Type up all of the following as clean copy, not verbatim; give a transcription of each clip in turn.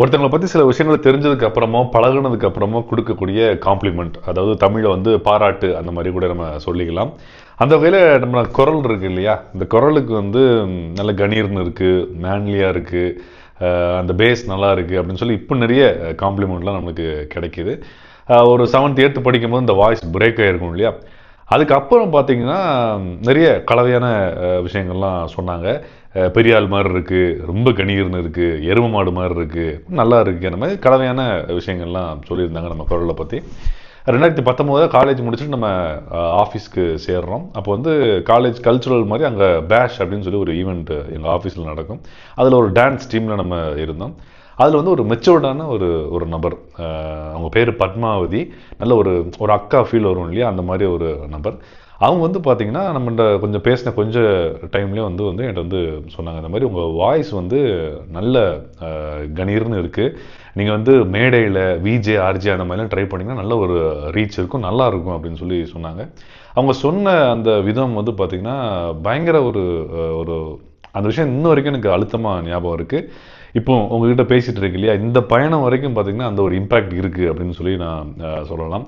ஒருத்தங்களை பற்றி சில விஷயங்கள் தெரிஞ்சதுக்கு அப்புறமோ பழகுனதுக்கு அப்புறமோ கொடுக்கக்கூடிய காம்ப்ளிமெண்ட், அதாவது தமிழில் வந்து பாராட்டு, அந்த மாதிரி கூட நம்ம சொல்லிக்கலாம். அந்த வகையில் நம்ம குரல் இருக்கு இல்லையா, இந்த குரலுக்கு வந்து நல்ல கணீர்னு இருக்குது, மேன்லியாக இருக்குது, அந்த பேஸ் நல்லா இருக்குது அப்படின்னு சொல்லி இப்போ நிறைய காம்ப்ளிமெண்ட்லாம் நமக்கு கிடைக்கிது. ஒரு 7th 8th படிக்கும்போது இந்த வாய்ஸ் பிரேக் ஆகிருக்கும் இல்லையா, அதுக்கப்புறம் பார்த்தீங்கன்னா நிறைய கலவையான விஷயங்கள்லாம் சொன்னாங்க. பெரியாள் மாதிரி இருக்குது, ரொம்ப கணீர்னு இருக்குது, எரும மாடு மாதிரி இருக்குது, நல்லா இருக்குது, அந்த மாதிரி கலவையான விஷயங்கள்லாம் சொல்லியிருந்தாங்க நம்ம குரலை பற்றி. 2019 காலேஜ் முடிச்சுட்டு நம்ம ஆஃபீஸ்க்கு சேர்றோம். அப்போ வந்து காலேஜ் கல்ச்சுரல் மாதிரி அங்கே பேஷ் அப்படின்னு சொல்லி ஒரு ஈவெண்ட் எங்கள் ஆஃபீஸில் நடக்கும். அதில் ஒரு டான்ஸ் டீமில் நம்ம இருந்தோம். அதில் வந்து ஒரு மெச்சூர்டான ஒரு நபர், அவங்க பேர் பத்மாவதி. நல்ல ஒரு ஒரு அக்கா ஃபீல் வரும் இல்லையா, அந்த மாதிரி ஒரு நபர். அவங்க வந்து பார்த்தீங்கன்னா நம்மகிட்ட கொஞ்சம் பேசின கொஞ்சம் டைம்லேயே வந்து என்கிட்ட வந்து சொன்னாங்க, இந்த மாதிரி உங்கள் வாய்ஸ் வந்து நல்ல கணீர்னு இருக்குது, நீங்கள் வந்து மேடையில் விஜே ஆர்ஜே அந்த மாதிரிலாம் ட்ரை பண்ணிங்கன்னா நல்ல ஒரு ரீச் இருக்கும், நல்லா இருக்கும் அப்படின்னு சொல்லி சொன்னாங்க. அவங்க சொன்ன அந்த விதம் வந்து பார்த்திங்கன்னா பயங்கர ஒரு ஒரு அந்த விஷயம் இன்ன வரைக்கும் எனக்கு அழுத்தமாக ஞாபகம் இருக்குது. இப்போ உங்ககிட்ட பேசிகிட்டு இருக்கு இல்லையா, இந்த பயணம் வரைக்கும் பார்த்திங்கன்னா அந்த ஒரு இம்பேக்ட் இருக்குது அப்படின்னு சொல்லி நான் சொல்லலாம்.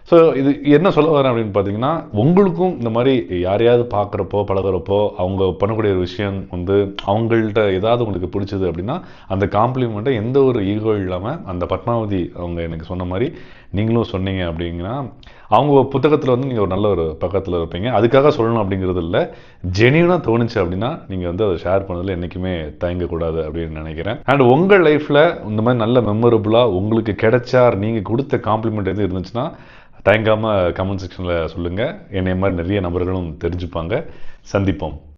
ஸோ இது என்ன சொல்ல வரேன் அப்படின்னு பார்த்தீங்கன்னா, உங்களுக்கும் இந்த மாதிரி யாரையாவது பார்க்குறப்போ பழகுறப்போ அவங்க பண்ணக்கூடிய ஒரு விஷயம் வந்து அவங்கள்ட்ட ஏதாவது உங்களுக்கு பிடிச்சது அப்படின்னா, அந்த காம்ப்ளிமெண்ட்டை எந்த ஒரு ஈகோ இல்லாமல் அந்த பத்மாவதி அவங்க எனக்கு சொன்ன மாதிரி நீங்களும் சொன்னீங்க அப்படிங்கன்னா, அவங்க புத்தகத்தில் வந்து நீங்கள் ஒரு நல்ல ஒரு பக்கத்தில் இருப்பீங்க. அதுக்காக சொல்லணும் அப்படிங்கிறது இல்லை, ஜெனியூனாக தோணுச்சு அப்படின்னா நீங்கள் வந்து அதை ஷேர் பண்ணதில் என்றைக்குமே தயங்கக்கூடாது அப்படின்னு நினைக்கிறேன். அண்ட் உங்கள் லைஃப்பில் இந்த மாதிரி நல்ல மெமரபுளாக உங்களுக்கு கிடைச்சா நீங்கள் கொடுத்த காம்ப்ளிமெண்ட் எது இருந்துச்சுன்னா தயங்காமல் கமெண்ட் செக்ஷனில் சொல்லுங்கள். என்னை மாதிரி நிறைய நபர்களும் தெரிஞ்சுப்பாங்க. சந்திப்போம்.